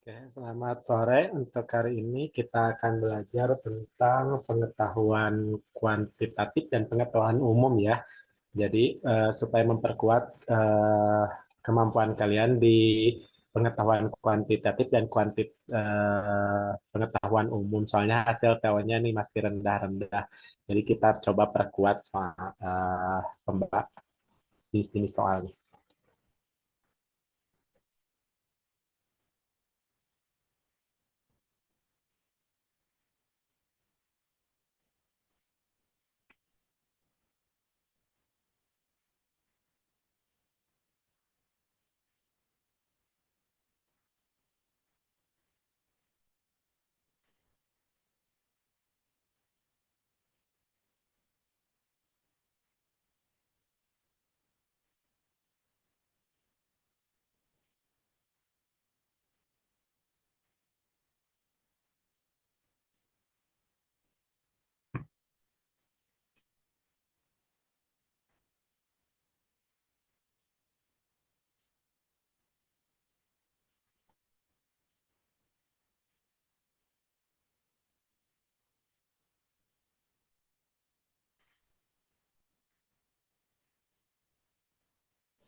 Oke, selamat sore. Untuk hari ini kita akan belajar tentang pengetahuan kuantitatif dan pengetahuan umum ya. Jadi supaya memperkuat kemampuan kalian di pengetahuan kuantitatif dan pengetahuan umum. Soalnya hasil TO-nya nih masih rendah-rendah. Jadi kita coba perkuat soal jenis-jenis soalnya.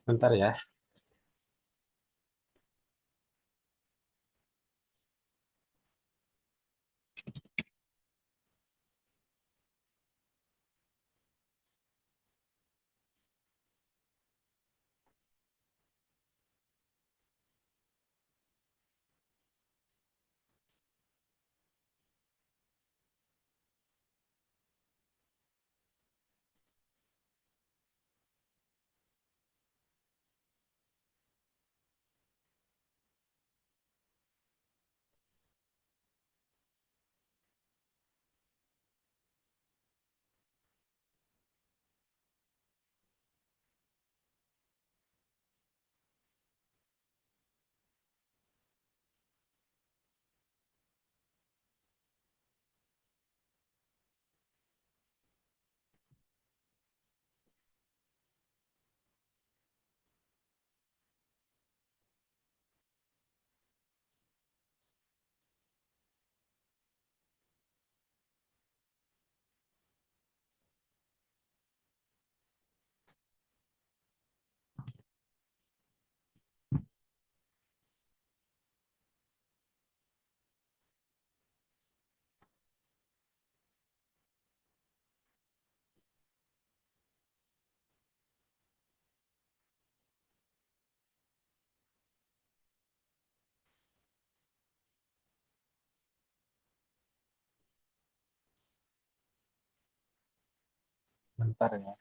Sebentar ya. Sebentar ya.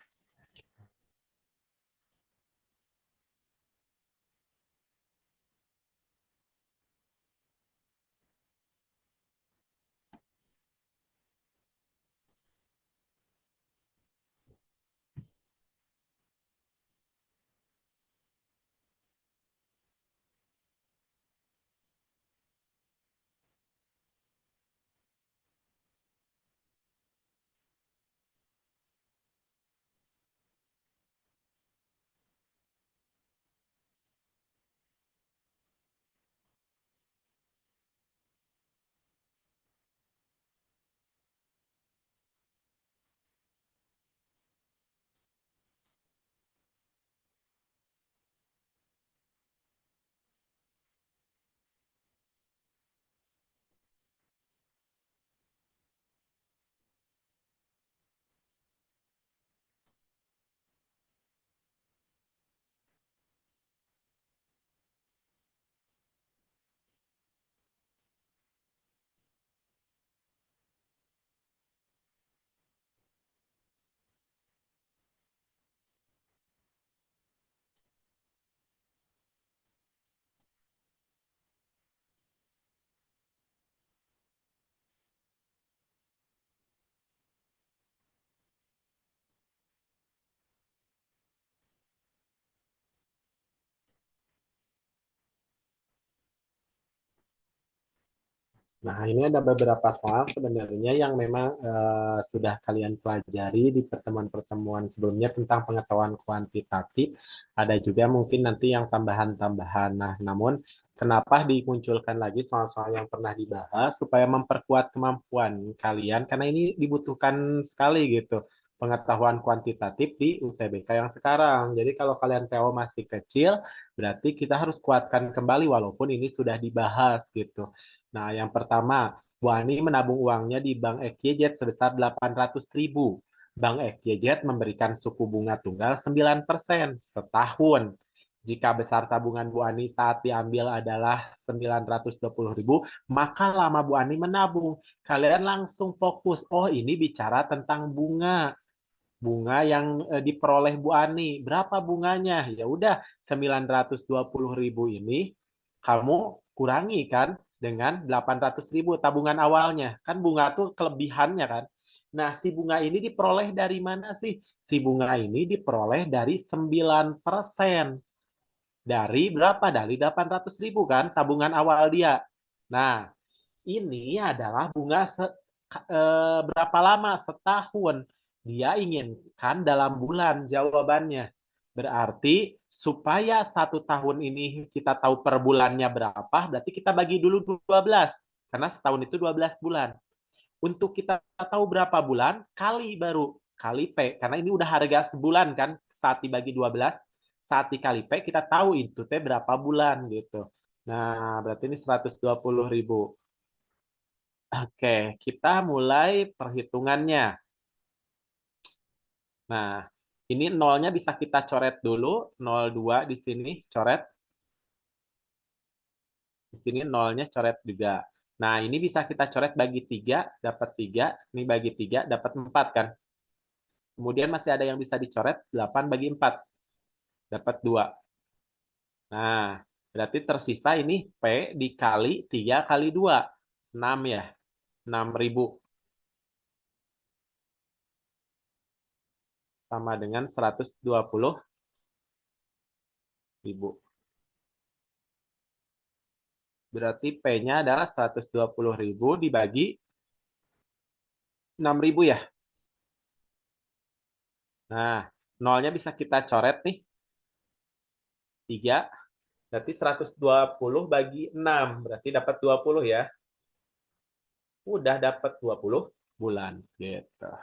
Nah, ini ada beberapa soal sebenarnya yang memang sudah kalian pelajari di pertemuan-pertemuan sebelumnya tentang pengetahuan kuantitatif. Ada juga mungkin nanti yang tambahan-tambahan. Nah, namun Kenapa dimunculkan lagi soal-soal yang pernah dibahas supaya memperkuat kemampuan kalian karena ini dibutuhkan sekali gitu pengetahuan kuantitatif di UTBK yang sekarang. Jadi kalau kalian TO masih kecil, berarti kita harus kuatkan kembali walaupun ini sudah dibahas gitu. Nah, yang pertama, Bu Ani menabung uangnya di Bank EKJ sebesar 800.000. Bank EKJ memberikan suku bunga tunggal 9% setahun. Jika besar tabungan Bu Ani saat diambil adalah 920.000, maka lama Bu Ani menabung. Kalian langsung fokus, oh ini bicara tentang bunga. Bunga yang diperoleh Bu Ani. Berapa bunganya? Ya udah 920.000 ini kamu kurangi kan dengan 800.000 tabungan awalnya. Kan bunga tuh kelebihannya kan. Nah, si bunga ini diperoleh dari mana sih? Si bunga ini diperoleh dari 9%. Dari berapa? Dari 800.000 kan tabungan awal dia. Nah, ini adalah bunga berapa lama? Setahun. Dia inginkan dalam bulan jawabannya. Berarti supaya 1 tahun ini kita tahu per bulannya berapa, berarti kita bagi dulu 12. Karena setahun itu 12 bulan. Untuk kita tahu berapa bulan, kali baru. Kali P. Karena ini udah harga sebulan kan, saat dibagi 12, saat dikali P, kita tahu itu T berapa bulan gitu. Nah, berarti ini 120.000. Oke, kita mulai perhitungannya. Nah, ini nolnya bisa kita coret dulu. 02 di sini, coret. Di sini nolnya coret juga. Nah, ini bisa kita coret bagi 3, dapat 3. Ini bagi 3, dapat 4 kan. Kemudian masih ada yang bisa dicoret, 8 bagi 4, dapat 2. Nah, berarti tersisa ini P dikali 3 kali 2. 6 ya, 6.000. Sama dengan 120.000. Berarti P-nya adalah 120.000 dibagi 6.000 ya. Nah, nolnya bisa kita coret nih. 3, berarti 120 bagi 6. Berarti dapat 20 ya. Udah dapat 20 bulan. Gitu.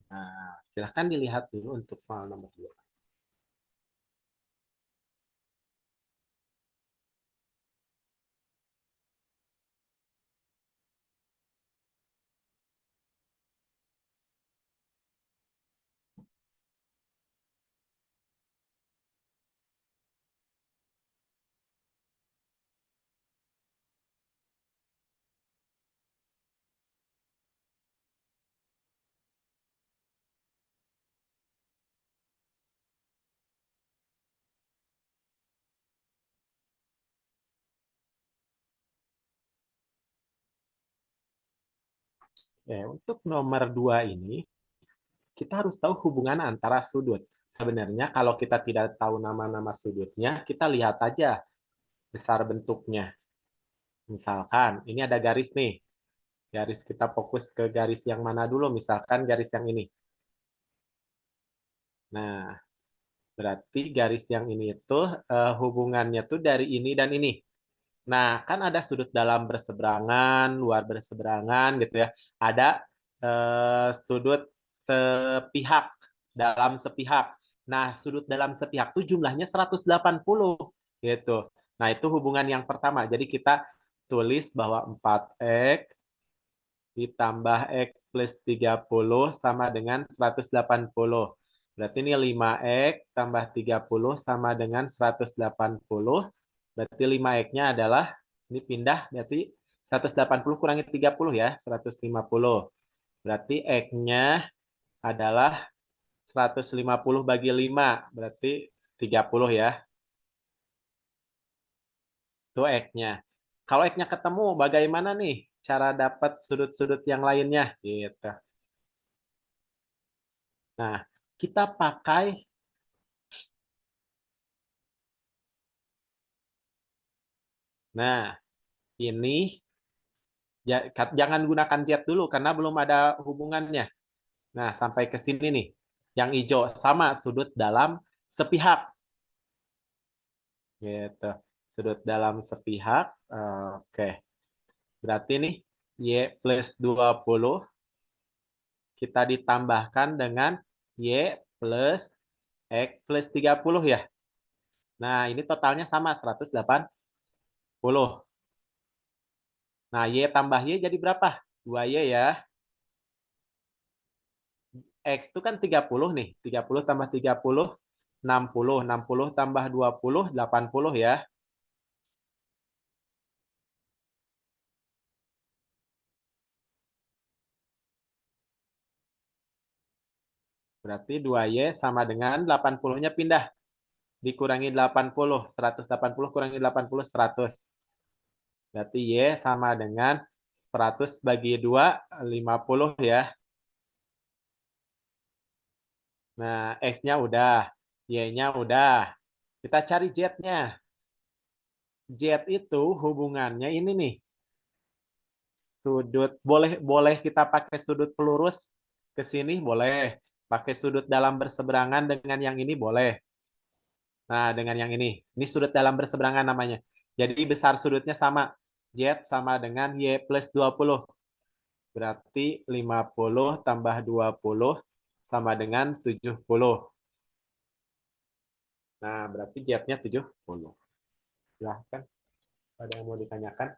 Nah, silahkan dilihat dulu untuk soal nomor 2. Untuk nomor 2 ini, kita harus tahu hubungan antara sudut. Sebenarnya kalau kita tidak tahu nama-nama sudutnya, kita lihat aja besar bentuknya. Misalkan, ini ada garis nih. Garis kita fokus ke garis yang mana dulu? Misalkan garis yang ini. Nah, berarti garis yang ini itu hubungannya tuh dari ini dan ini. Nah, kan ada sudut dalam berseberangan, luar berseberangan gitu ya. Ada sudut sepihak, dalam sepihak. Nah, sudut dalam sepihak itu jumlahnya 180 gitu. Nah, itu hubungan yang pertama. Jadi kita tulis bahwa 4x ditambah X plus 30 sama dengan 180. Berarti ini 5X tambah 30 sama dengan 180. Berarti 5X-nya adalah, ini pindah, berarti 180 kurangi 30 ya, 150. Berarti X-nya adalah 150 bagi 5, berarti 30 ya. Itu X-nya. Kalau X-nya ketemu, bagaimana nih cara dapat sudut-sudut yang lainnya? Gitu. Nah, kita pakai, nah ini jangan gunakan jet dulu karena belum ada hubungannya. Nah, sampai ke sini nih. Yang hijau sama sudut dalam sepihak. Gitu. Sudut dalam sepihak. Oke. Berarti nih Y plus 20 kita ditambahkan dengan Y plus X plus 30 ya. Nah, ini totalnya sama 180. Nah, Y tambah Y jadi berapa? 2Y ya. X itu kan 30 nih. 30 tambah 30, 60. 60 tambah 20, 80 ya. Berarti 2Y sama dengan 80-nya pindah. Dikurangi 80. 180 kurangi 80, 100. Berarti Y sama dengan 100 bagi 2, 50 ya. Nah, X-nya udah. Y-nya udah. Kita cari Z-nya. Z itu hubungannya ini nih. Sudut boleh boleh kita pakai sudut pelurus ke sini boleh. Pakai sudut dalam berseberangan dengan yang ini boleh. Nah, dengan yang ini. Ini sudut dalam berseberangan namanya. Jadi besar sudutnya sama. Z sama dengan Y plus 20. Berarti 50 tambah 20 sama dengan 70. Nah, berarti Z-nya 70. Silahkan. Ada yang mau ditanyakan?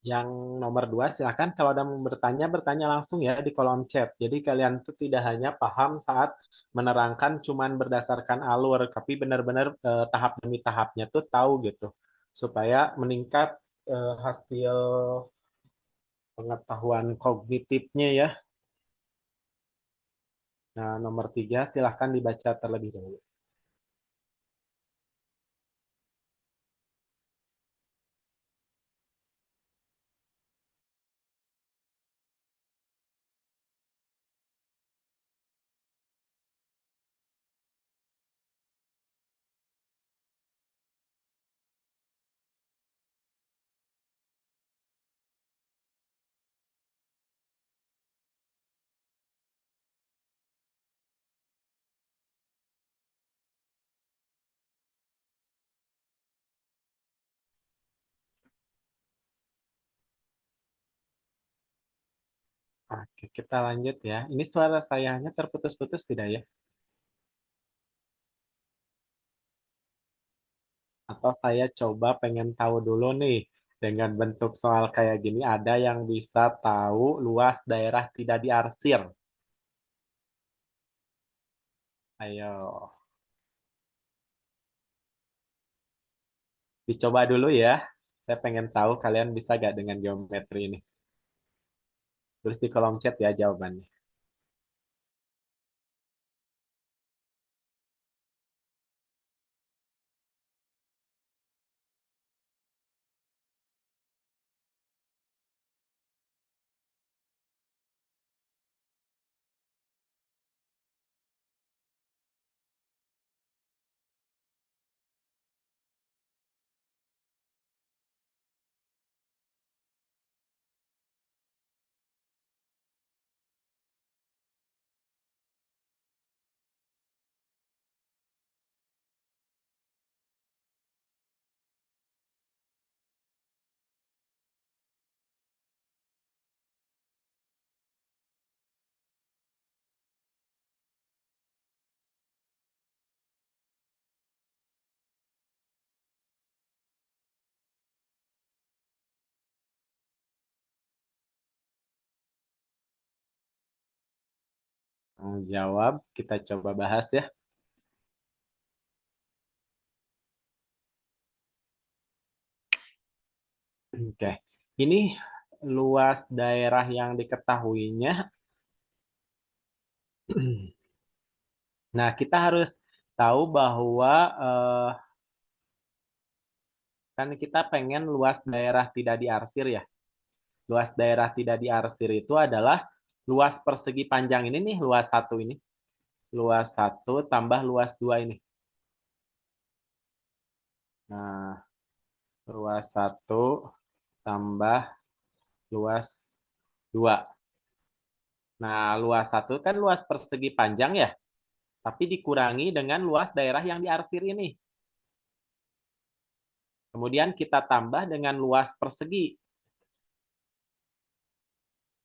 Yang nomor dua, silakan kalau ada yang bertanya, bertanya langsung ya di kolom chat. Jadi kalian tuh tidak hanya paham saat menerangkan cuman berdasarkan alur, tapi benar-benar tahap demi tahapnya tuh tahu gitu. Supaya meningkat hasil pengetahuan kognitifnya ya. Nah, nomor tiga, silahkan dibaca terlebih dahulu. Oke, kita lanjut ya. Ini suara saya hanya terputus-putus tidak ya? Atau saya coba pengen tahu dulu nih, dengan bentuk soal kayak gini, ada yang bisa tahu luas daerah tidak diarsir? Ayo, dicoba dulu ya. Saya pengen tahu kalian bisa gak dengan geometri ini. Tulis di kolom chat ya jawabannya. Jawab, kita coba bahas ya. Oke, ini luas daerah yang diketahuinya. Nah, kita harus tahu bahwa kan kita pengen luas daerah tidak diarsir ya. Luas daerah tidak diarsir itu adalah luas persegi panjang ini nih, luas satu ini. Luas satu tambah luas dua ini. Nah, luas satu tambah luas dua. Nah, luas satu kan luas persegi panjang ya, tapi dikurangi dengan luas daerah yang diarsir ini. Kemudian kita tambah dengan luas persegi.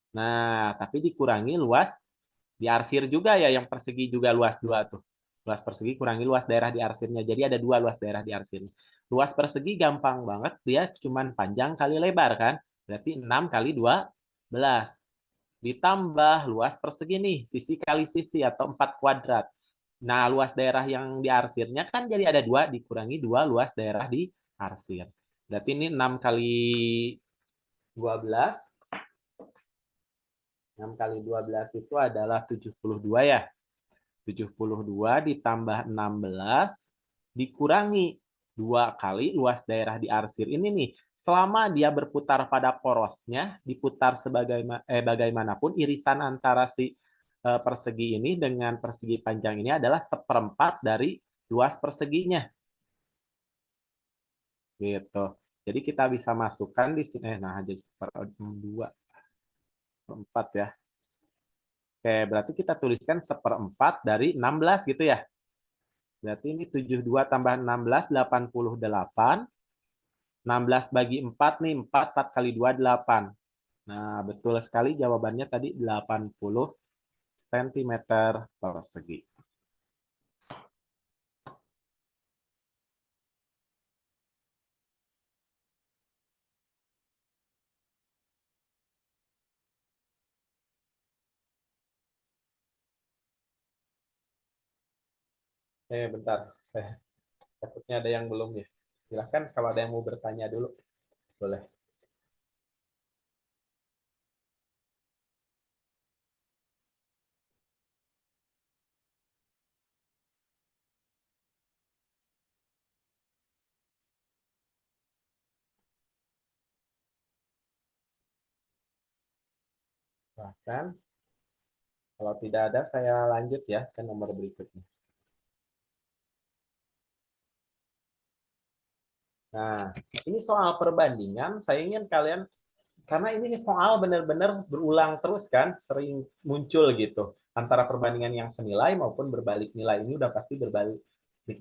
Nah, tapi dikurangi luas diarsir juga ya, yang persegi juga luas dua tuh. Luas persegi kurangi luas daerah diarsirnya. Jadi ada dua luas daerah diarsirnya. Luas persegi gampang banget, dia cuman panjang kali lebar kan. Berarti 6 kali 12. Ditambah luas persegi nih, sisi kali sisi atau 4 kuadrat. Nah, luas daerah yang diarsirnya kan jadi ada dua, dikurangi dua luas daerah diarsir. Berarti ini 6 kali 12. 6 kali 12 itu adalah 72 ya. 72 ditambah 16 dikurangi 2 kali luas daerah diarsir ini nih. Selama dia berputar pada porosnya, diputar bagaimanapun irisan antara si persegi ini dengan persegi panjang ini adalah seperempat dari luas perseginya. Gitu. Jadi kita bisa masukkan di sini, nah jadi dua seperempat ya. Oke, berarti kita tuliskan seperempat dari 16 gitu ya. Berarti ini 72 tambah 16, 88. 16 bagi 4 nih, 4, 4 kali 2, 8. Nah, betul sekali jawabannya tadi 80 cm persegi. Bentar, saya takutnya ada yang belum ya. Silahkan kalau ada yang mau bertanya dulu, boleh. Bahkan, kalau tidak ada, saya lanjut ya ke nomor berikutnya. Nah, ini soal perbandingan, saya ingin kalian, karena ini soal benar-benar berulang terus kan, sering muncul gitu. Antara perbandingan yang senilai maupun berbalik nilai. Ini udah pasti berbalik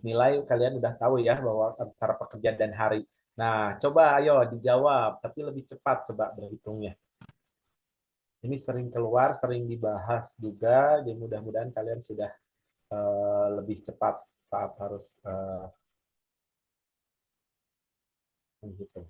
nilai, kalian udah tahu ya bahwa antara pekerja dan hari. Nah, coba ayo dijawab, tapi lebih cepat coba berhitungnya. Ini sering keluar, sering dibahas juga, jadi mudah-mudahan kalian sudah lebih cepat saat harus menghitung.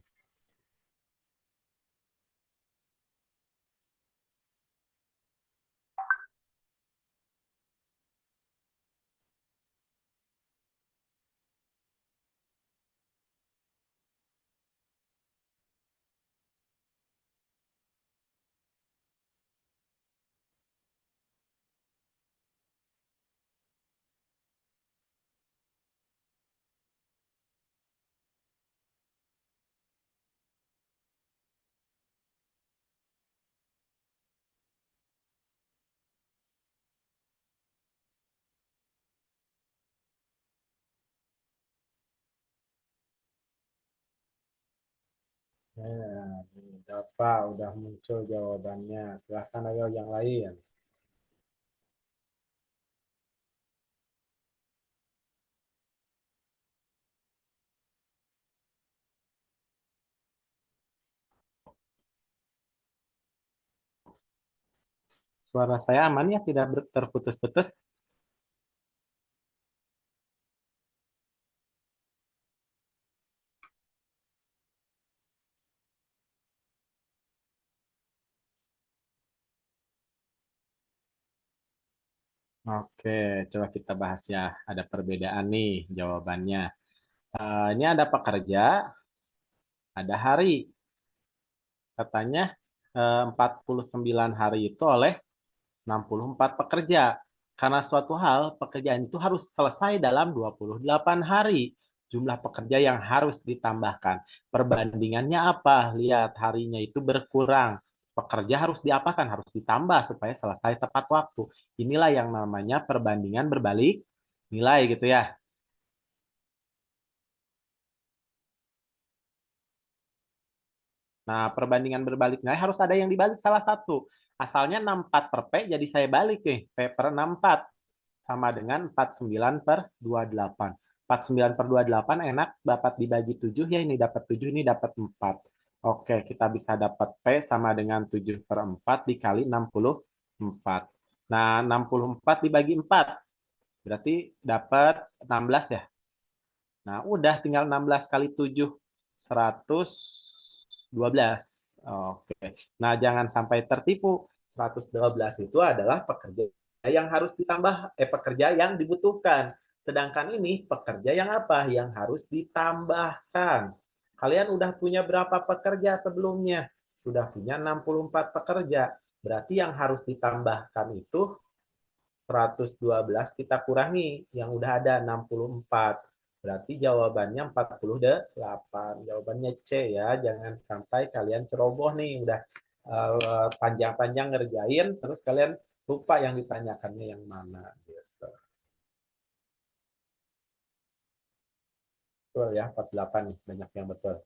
Nah, udah muncul jawabannya. Silahkan ayo yang lain. Suara saya aman ya, tidak terputus-putus. Oke, coba kita bahas ya. Ada perbedaan nih jawabannya. Ini ada pekerja, ada hari. Katanya 49 hari itu oleh 64 pekerja. Karena suatu hal, pekerjaan itu harus selesai dalam 28 hari. Jumlah pekerja yang harus ditambahkan. Perbandingannya apa? Lihat, harinya itu berkurang. Pekerja harus diapakan? Harus ditambah supaya selesai tepat waktu. Inilah yang namanya perbandingan berbalik nilai gitu ya. Nah, perbandingan berbalik nilai harus ada yang dibalik salah satu. Asalnya 64 per P, jadi saya balik nih. P per 64 sama dengan 49 per 28. 49 per 28 enak dapat dibagi 7 ya, ini dapat 7, ini dapat 4. Oke, kita bisa dapat P sama dengan 7 per 4 dikali 64. Nah, 64 dibagi 4, berarti dapat 16 ya. Nah, udah tinggal 16 kali 7, 112. Oke. Nah, jangan sampai tertipu. 112 itu adalah pekerja yang harus ditambah, pekerja yang dibutuhkan. Sedangkan ini pekerja yang apa? Yang harus ditambahkan. Kalian udah punya berapa pekerja sebelumnya? Sudah punya 64 pekerja. Berarti yang harus ditambahkan itu 112 kita kurangi yang udah ada 64. Berarti jawabannya 48. Jawabannya C ya. Jangan sampai kalian ceroboh nih udah panjang-panjang ngerjain terus kalian lupa yang ditanyakannya yang mana gitu. Betul ya, 48 nih banyak yang betul.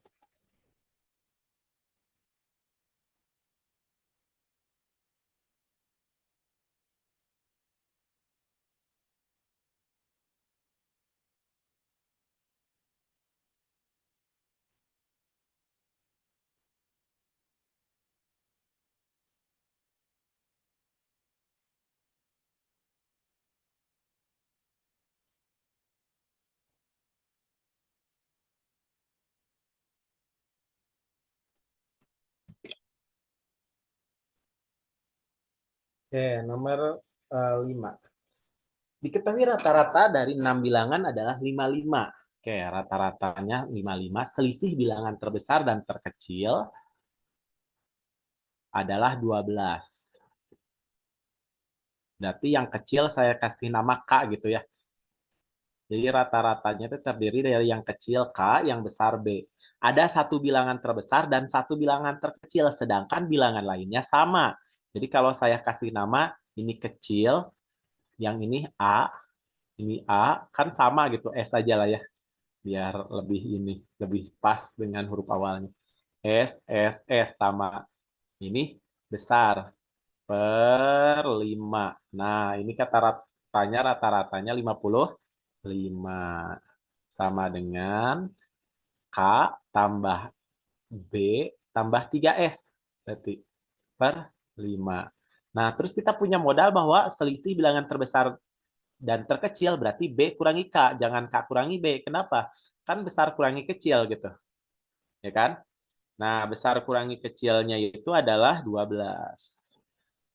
Oke, nomor 5. Diketahui rata-rata dari 6 bilangan adalah 55. Oke, rata-ratanya 55. Selisih bilangan terbesar dan terkecil adalah 12. Berarti yang kecil saya kasih nama K gitu ya. Jadi rata-ratanya itu terdiri dari yang kecil K, yang besar B. Ada satu bilangan terbesar dan satu bilangan terkecil, sedangkan bilangan lainnya sama. Jadi kalau saya kasih nama, ini kecil, yang ini A, kan sama gitu, S aja lah ya, biar lebih ini, lebih pas dengan huruf awalnya. S sama. Ini besar, per 5. Nah, ini kata ratanya rata-ratanya 55 sama dengan K tambah B tambah 3S. Berarti per 5. Nah, terus kita punya modal bahwa selisih bilangan terbesar dan terkecil berarti B kurangi K. Jangan K kurangi B. Kenapa? Kan besar kurangi kecil gitu. Ya kan? Nah, besar kurangi kecilnya itu adalah 12.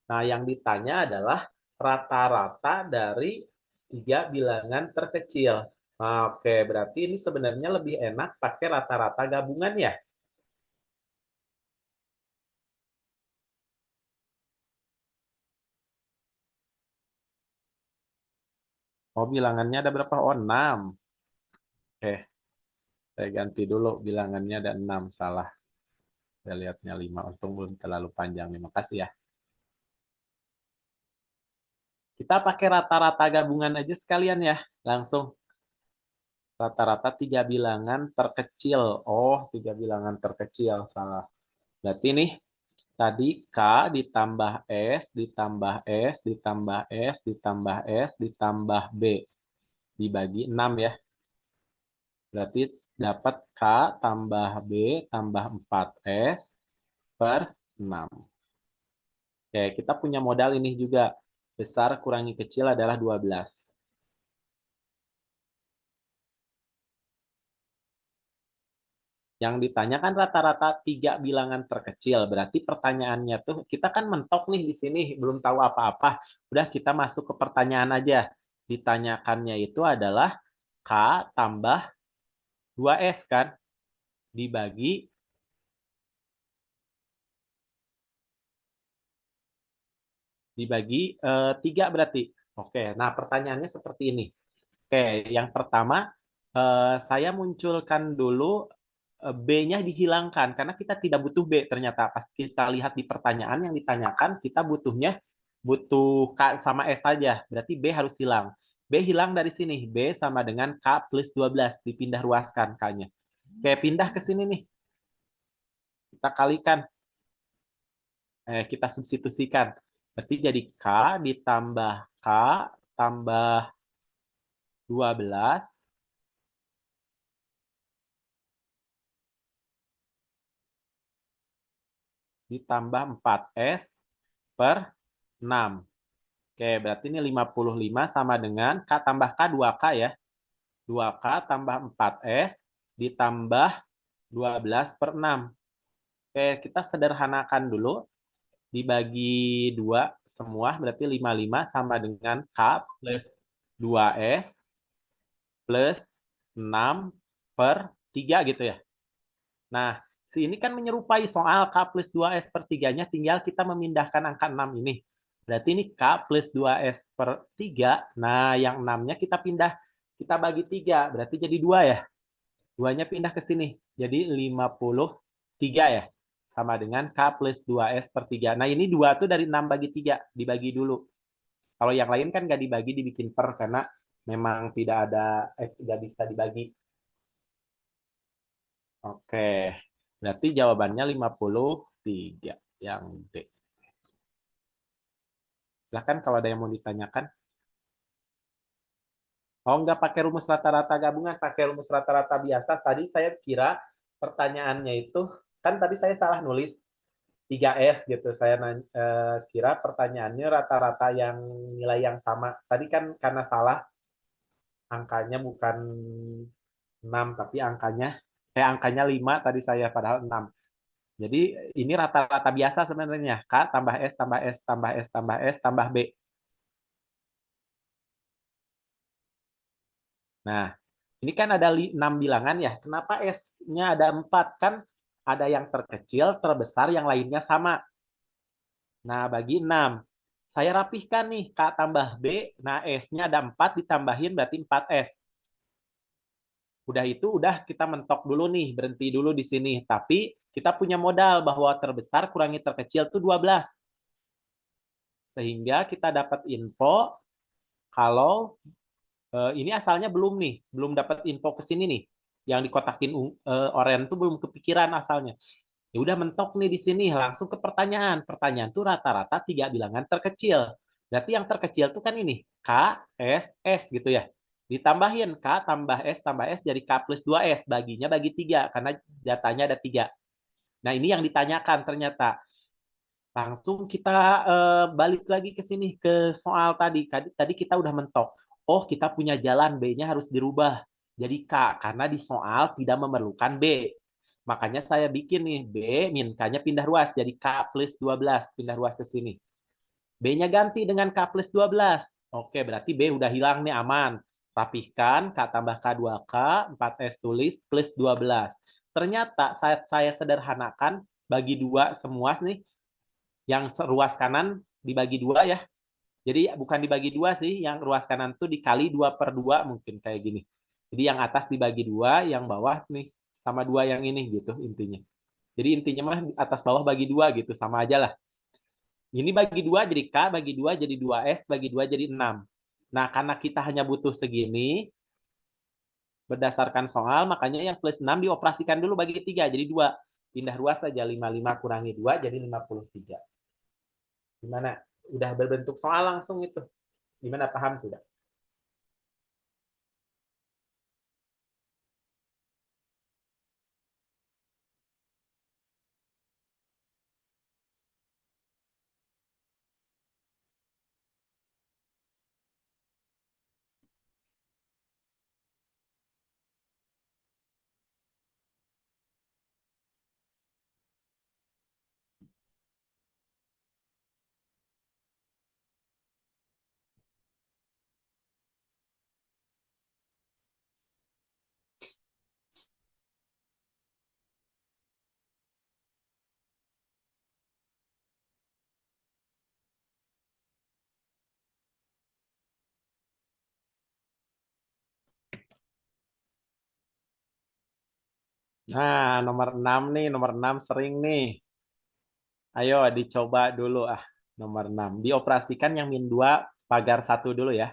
Nah, yang ditanya adalah rata-rata dari tiga bilangan terkecil. Nah, oke, berarti ini sebenarnya lebih enak pakai rata-rata gabungan ya. Oh, bilangannya ada berapa? Oh, 6. Oke, saya ganti dulu. Bilangannya ada 6. Salah. Saya lihatnya 5. Untung belum terlalu panjang. Terima kasih ya. Kita pakai rata-rata gabungan aja sekalian ya. Langsung. Rata-rata tiga bilangan terkecil. Oh, tiga bilangan terkecil. Salah. Berarti nih, tadi K ditambah S, ditambah S, ditambah S, ditambah S, ditambah B. Dibagi 6 ya. Berarti dapat K tambah B tambah 4S per 6. Oke, kita punya modal ini juga. Besar kurangi kecil adalah 12. Yang ditanyakan rata-rata tiga bilangan terkecil. Berarti pertanyaannya tuh kita kan mentok nih di sini belum tahu apa-apa. Udah kita masuk ke pertanyaan aja. Ditanyakannya itu adalah K tambah 2S kan dibagi dibagi 3 berarti. Oke, nah pertanyaannya seperti ini. Oke, yang pertama saya munculkan dulu B-nya dihilangkan karena kita tidak butuh B ternyata. Pas kita lihat di pertanyaan yang ditanyakan, kita butuh K sama S saja. Berarti B harus hilang. B hilang dari sini. B sama dengan K plus 12. Dipindah ruaskan K-nya. Oke, pindah ke sini nih. Kita kalikan. Kita substitusikan. Berarti jadi K ditambah K tambah 12 ditambah 4S per 6. Oke, berarti ini 55 sama dengan K tambah K 2K ya. 2K tambah 4S ditambah 12 per 6. Oke, kita sederhanakan dulu. Dibagi 2 semua, berarti 55 sama dengan K plus 2S plus 6 per 3 gitu ya. Nah, ini kan menyerupai soal K plus 2S per 3-nya, tinggal kita memindahkan angka 6 ini. Berarti ini K plus 2S per 3. Nah, yang 6-nya kita pindah, kita bagi 3. Berarti jadi 2 ya. 2-nya pindah ke sini. Jadi 53 ya. Sama dengan K plus 2S per 3. Nah, ini 2 tuh dari 6 bagi 3. Dibagi dulu. Kalau yang lain kan nggak dibagi, dibikin per. Karena memang tidak ada, nggak bisa dibagi. Oke, berarti jawabannya 53 yang D. Silahkan kalau ada yang mau ditanyakan. Oh, nggak pakai rumus rata-rata gabungan, pakai rumus rata-rata biasa. Tadi saya kira pertanyaannya itu, kan tadi saya salah nulis 3S gitu. Saya kira pertanyaannya rata-rata yang nilai yang sama. Tadi kan karena salah, angkanya bukan 6, tapi angkanya 5 tadi saya, padahal 6. Jadi ini rata-rata biasa sebenarnya. K tambah S tambah S tambah S tambah S tambah B. Nah, ini kan ada 6 bilangan ya. Kenapa S-nya ada 4? Kan ada yang terkecil, terbesar, yang lainnya sama. Nah, bagi 6. Saya rapihkan nih, K tambah B. Nah, S-nya ada 4, ditambahin berarti 4S. Udah itu, udah kita mentok dulu nih, berhenti dulu di sini. Tapi kita punya modal bahwa terbesar kurangi terkecil itu 12. Sehingga kita dapat info kalau ini asalnya belum nih, belum dapat info ke sini nih. Yang dikotakin oranye itu belum kepikiran asalnya. Ya udah mentok nih di sini, langsung ke pertanyaan. Pertanyaan tuh rata-rata tiga bilangan terkecil. Berarti yang terkecil tuh kan ini, K, S, S gitu ya. Ditambahin K tambah S jadi K plus 2S. Baginya bagi 3, karena datanya ada 3. Nah ini yang ditanyakan ternyata. Langsung kita balik lagi ke sini ke soal tadi. Tadi kita udah mentok. Oh, kita punya jalan B-nya harus dirubah jadi K karena di soal tidak memerlukan B. Makanya saya bikin nih B min K-nya pindah ruas jadi K plus 12 pindah ruas ke sini. B-nya ganti dengan K plus 12. Oke, berarti B udah hilang nih aman. Rapihkan K tambah K 2K 4S tulis plus 12. Ternyata saya sederhanakan bagi dua semua nih, yang ruas kanan dibagi dua ya. Jadi bukan dibagi dua sih, yang ruas kanan tuh dikali 2/2 mungkin kayak gini. Jadi yang atas dibagi dua, yang bawah nih sama dua yang ini gitu intinya. Jadi intinya mah atas bawah bagi dua gitu, sama aja lah. Ini bagi dua jadi K, bagi dua jadi 2S, bagi dua jadi 6. Nah, karena kita hanya butuh segini, berdasarkan soal, makanya yang plus 6 dioperasikan dulu bagi 3, jadi 2. Pindah ruas saja, 55 kurangi 2, jadi 53. Gimana? Udah berbentuk soal langsung itu. Gimana, paham tidak? Nah, nomor 6 nih, nomor 6 sering nih. Ayo dicoba dulu ah, nomor 6. Dioperasikan yang min 2 pagar satu dulu ya.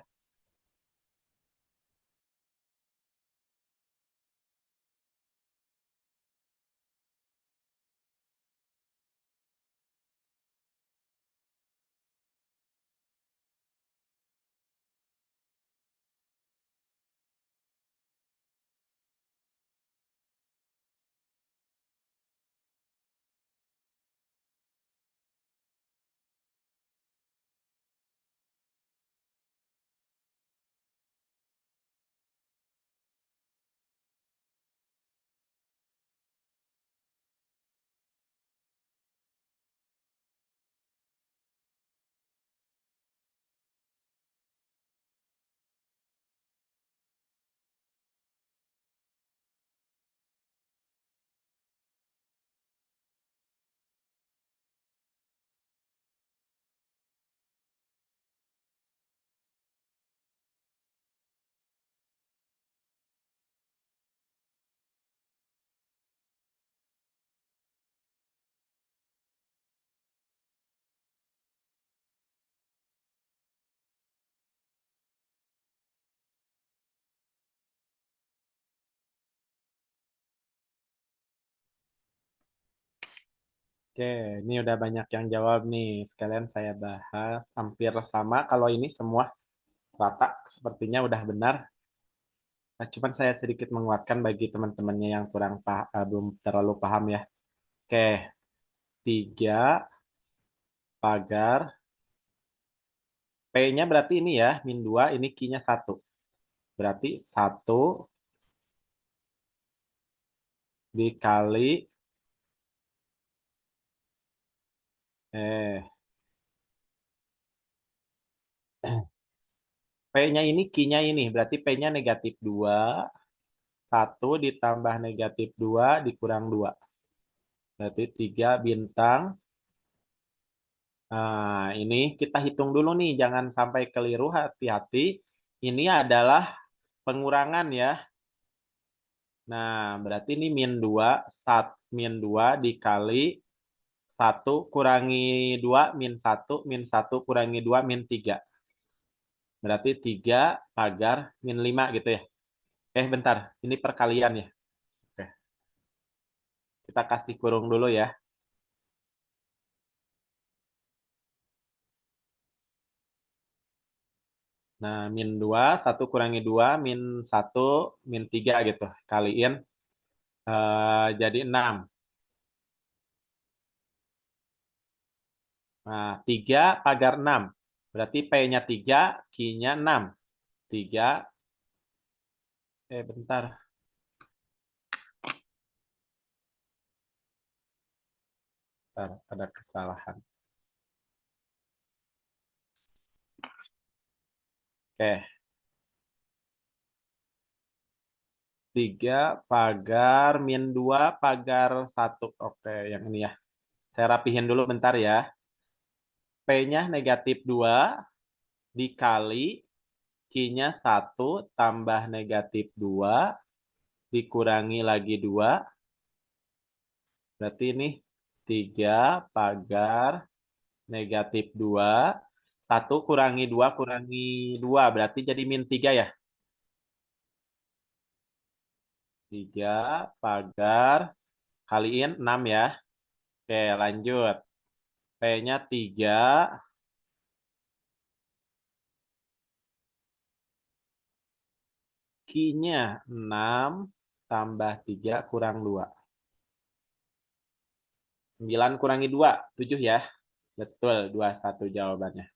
Oke, ini udah banyak yang jawab nih. Sekalian saya bahas hampir sama. Kalau ini semua rata, sepertinya udah benar. Nah, cuman saya sedikit menguatkan bagi teman-temannya yang belum terlalu paham ya. Oke, 3 pagar. P-nya berarti ini ya, min 2, ini Q-nya 1. Berarti 1 dikali, eh, P-nya ini, Q-nya ini. Berarti P-nya negatif 2, 1 ditambah negatif 2 dikurang 2. Berarti 3 bintang. Nah, ini kita hitung dulu nih, jangan sampai keliru, hati-hati. Ini adalah pengurangan ya. Nah, berarti ini min 2, min 2 dikali 1 kurangi 2 min 1 min 1 kurangi 2 min 3. Berarti 3 pagar min 5 gitu ya. Bentar, ini perkalian ya. Oke, kita kasih kurung dulu ya. Nah, min 2 1 kurangi 2 min 1 min 3 gitu. Kaliin jadi 6. Nah, 3 pagar 6. Berarti P-nya 3, Q-nya 6. 3, bentar. Bentar, ada kesalahan. Oke, 3 pagar min 2 pagar 1. Oke, yang ini ya. Saya rapihin dulu bentar ya. P-nya negatif 2 dikali Q-nya 1 tambah negatif 2 dikurangi lagi 2. Berarti ini 3 pagar negatif 2. 1 kurangi 2 kurangi 2. Berarti jadi min 3 ya. 3 pagar kaliin 6 ya. Oke, lanjut. P-nya 3, Q-nya 6 tambah 3 kurang 2. 9 kurangi 2, 7 ya. Betul, 21 jawabannya.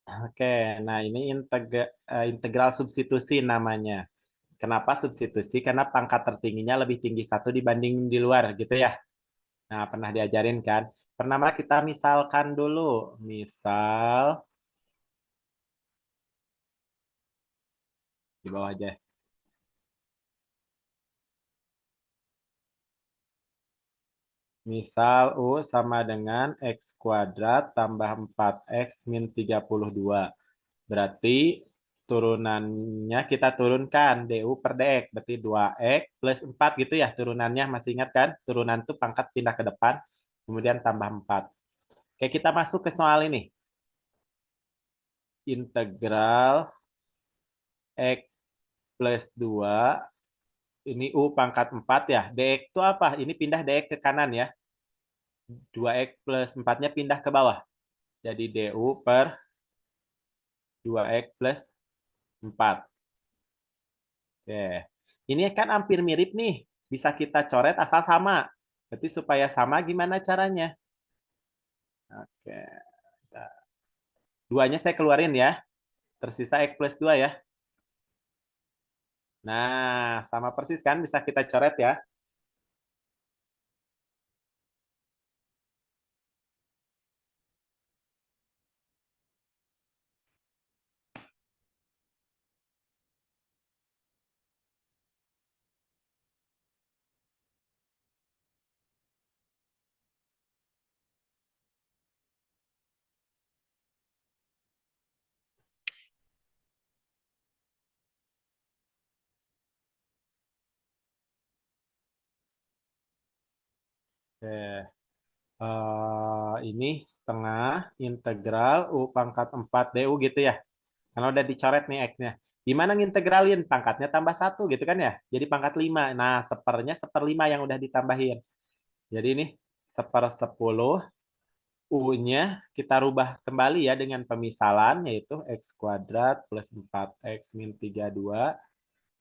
Oke, nah ini integral substitusi namanya. Kenapa substitusi? Karena pangkat tertingginya lebih tinggi satu dibanding di luar, gitu ya. Nah, pernah diajarin kan? Pertama kita misalkan dulu. Misal, di bawah aja. Misal U sama dengan X kuadrat tambah 4X min 32. Berarti turunannya kita turunkan DU per DX. Berarti 2X plus 4 gitu ya turunannya. Masih ingat kan? Turunan itu pangkat pindah ke depan. Kemudian tambah 4. Oke, kita masuk ke soal ini. Integral X plus 2. Ini U pangkat 4 ya. DX itu apa? Ini pindah DX ke kanan ya. 2X plus 4-nya pindah ke bawah. Jadi DU per 2X plus 4. Oke. Ini kan hampir mirip nih. Bisa kita coret asal sama. Berarti supaya sama gimana caranya? Oke. Duanya saya keluarin ya. Tersisa X plus 2 ya. Nah, sama persis kan bisa kita coret ya. Oke. Ini setengah integral U pangkat 4 DU gitu ya. Karena udah dicoret nih X-nya. Gimana ngintegralin? Pangkatnya tambah satu gitu kan ya. Jadi pangkat 5. Nah, sepernya seperlima yang udah ditambahin. Jadi ini seper 10. U-nya kita rubah kembali ya dengan pemisalan, yaitu X kuadrat plus 4X min 32.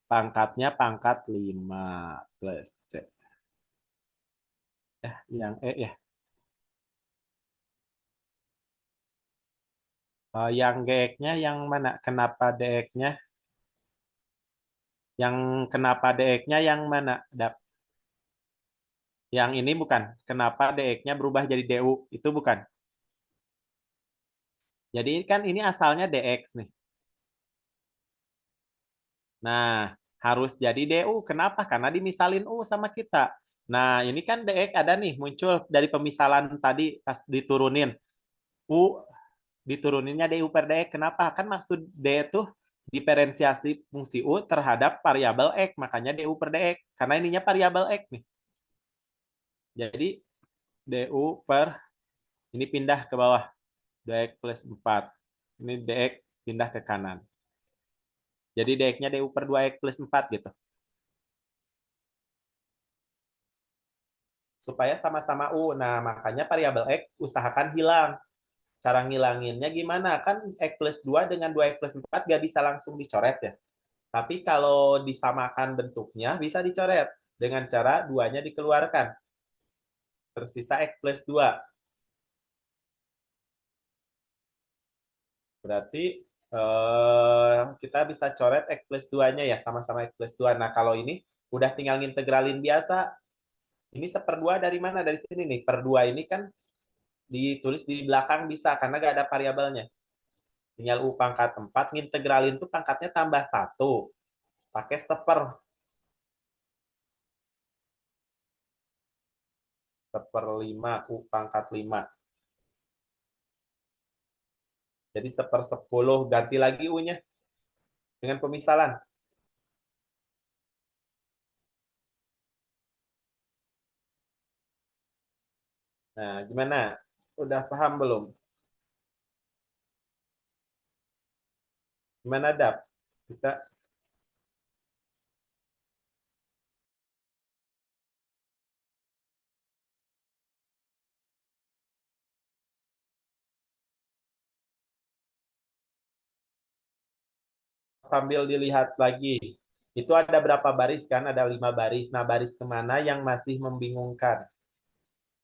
Pangkatnya pangkat 5 plus C. Yang E ya. Yang GX-nya yang mana? Kenapa DX-nya? Yang kenapa DX-nya yang mana? Yang ini bukan. Kenapa DX-nya berubah jadi DU? Itu bukan. Jadi kan ini asalnya DX nih. Nah, harus jadi DU. Kenapa? Karena dimisalin U sama kita. Nah, ini kan DX ada nih muncul dari pemisalan tadi pas diturunin. U dituruninnya DU per DX. Kenapa? Kan maksud D itu diferensiasi fungsi U terhadap variabel X. Makanya DU per DX. Karena ininya variabel X nih. Jadi DU per ini pindah ke bawah. DX plus 4. Ini DX pindah ke kanan. Jadi DX-nya DU per 2X plus 4 gitu. Supaya sama-sama U. Nah, makanya variabel X usahakan hilang. Cara ngilanginnya gimana? Kan X plus 2 dengan 2X plus 4 nggak bisa langsung dicoret ya. Tapi kalau disamakan bentuknya bisa dicoret. Dengan cara duanya dikeluarkan. Tersisa X plus 2. Berarti kita bisa coret X plus 2-nya ya. Sama-sama X plus 2. Nah, kalau ini udah tinggal ngintegralin biasa. Ini seperdua dari mana? Dari sini nih. Per 2 ini kan ditulis di belakang bisa karena nggak ada variabelnya. Tinggal U pangkat 4 ngintegralin tuh pangkatnya tambah satu. Pakai seperlima U pangkat 5. Jadi 1/10 ganti lagi U-nya dengan pemisalan. Nah, gimana? Udah paham belum? Gimana, Dap? Bisa sambil dilihat lagi. Itu ada berapa baris kan? Ada 5 baris. Nah, baris kemana yang masih membingungkan?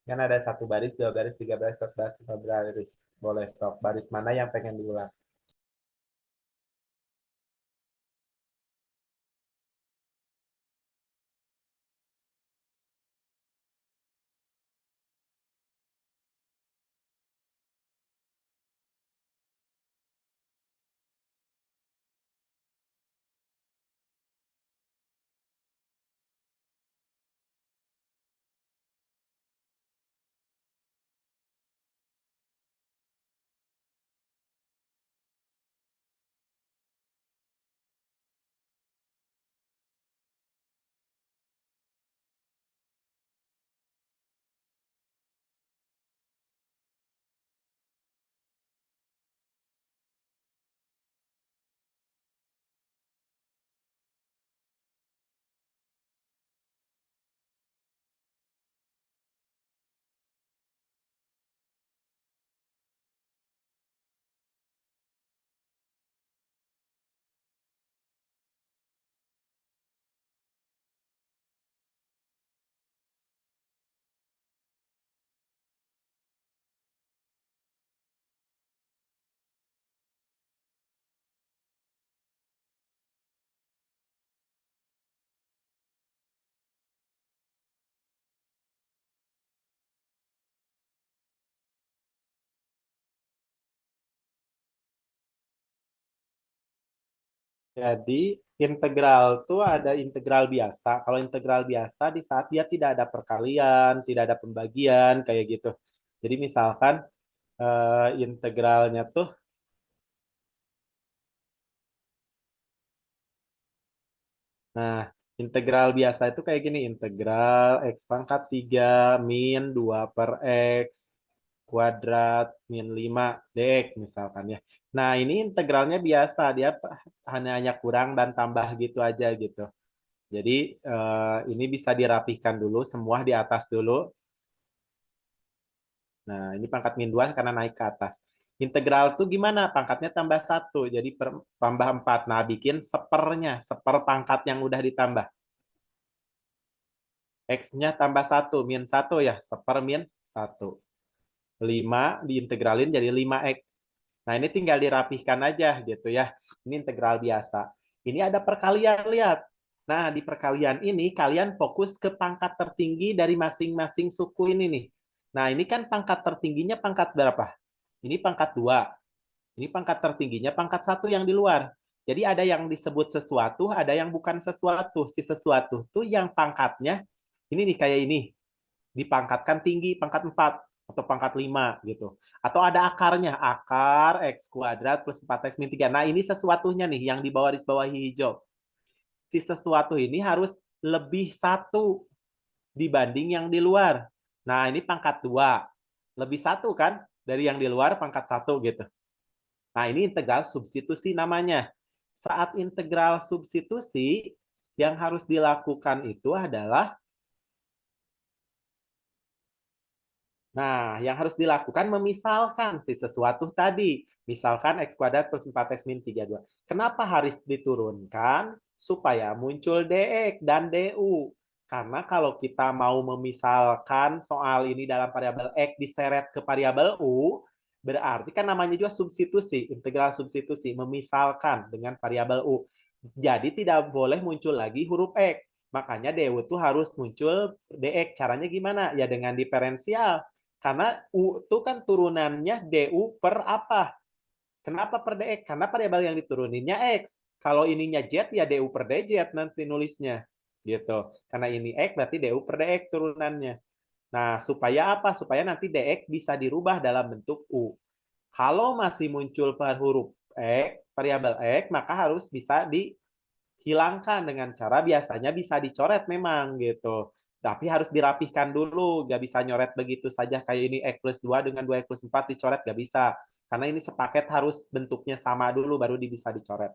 Kan ada satu baris, dua baris, tiga baris, empat baris, lima baris. Boleh sok. Baris mana yang pengen diulang? Jadi integral tuh ada integral biasa. Kalau integral biasa di saat dia tidak ada perkalian, tidak ada pembagian kayak gitu. Jadi misalkan integralnya tuh, nah integral biasa itu kayak gini, integral x pangkat 3 min 2 per x kuadrat min 5 dx misalkan ya. Nah ini integralnya biasa, dia hanya kurang dan tambah gitu aja gitu. Jadi ini bisa dirapihkan dulu, semua di atas dulu. Nah, ini pangkat min 2 karena naik ke atas. Integral tuh gimana? Pangkatnya tambah satu, jadi tambah 4. Nah, bikin sepernya, seper pangkat yang udah ditambah. X-nya tambah satu, min satu ya, seper min satu. 5 diintegralin jadi 5x. Nah, ini tinggal dirapihkan aja gitu ya. Ini integral biasa. Ini ada perkalian, lihat. Nah, di perkalian ini kalian fokus ke pangkat tertinggi dari masing-masing suku ini nih. Nah, ini kan pangkat tertingginya pangkat berapa? Ini pangkat 2. Ini pangkat tertingginya pangkat satu yang di luar. Jadi ada yang disebut sesuatu, ada yang bukan sesuatu. Si sesuatu tuh yang pangkatnya ini nih kayak ini, dipangkatkan tinggi pangkat 4 atau pangkat 5 gitu. Atau ada akarnya, akar x kuadrat plus 4x min 3. Nah, ini sesuatunya nih yang di bawah hijau. Si sesuatu ini harus lebih satu dibanding yang di luar. Nah, ini pangkat 2. Lebih satu kan dari yang di luar pangkat satu gitu. Nah, ini integral substitusi namanya. Saat integral substitusi, yang harus dilakukan itu adalah, nah, yang harus dilakukan memisalkan si sesuatu tadi. Misalkan x kuadrat plus 4x min 32. Kenapa harus diturunkan? Supaya muncul dx dan du. Karena kalau kita mau memisalkan soal ini dalam variabel x diseret ke variabel u, berarti kan namanya juga substitusi, integral substitusi, memisalkan dengan variabel u. Jadi tidak boleh muncul lagi huruf x. Makanya du itu harus muncul dx. Caranya gimana? Ya dengan diferensial. Karena U itu kan turunannya DU per apa? Kenapa per DX? Karena variabel yang dituruninnya X. Kalau ininya Z, ya DU per DZ nanti nulisnya. Gitu. Karena ini X, berarti DU per DX turunannya. Nah, supaya apa? Supaya nanti DX bisa dirubah dalam bentuk U. Kalau masih muncul per huruf X, variabel X, maka harus bisa hilangkan dengan cara biasanya bisa dicoret memang gitu. Tapi harus dirapihkan dulu, nggak bisa nyoret begitu saja kayak ini X plus 2 dengan 2X plus 4 dicoret nggak bisa. Karena ini sepaket harus bentuknya sama dulu baru bisa dicoret.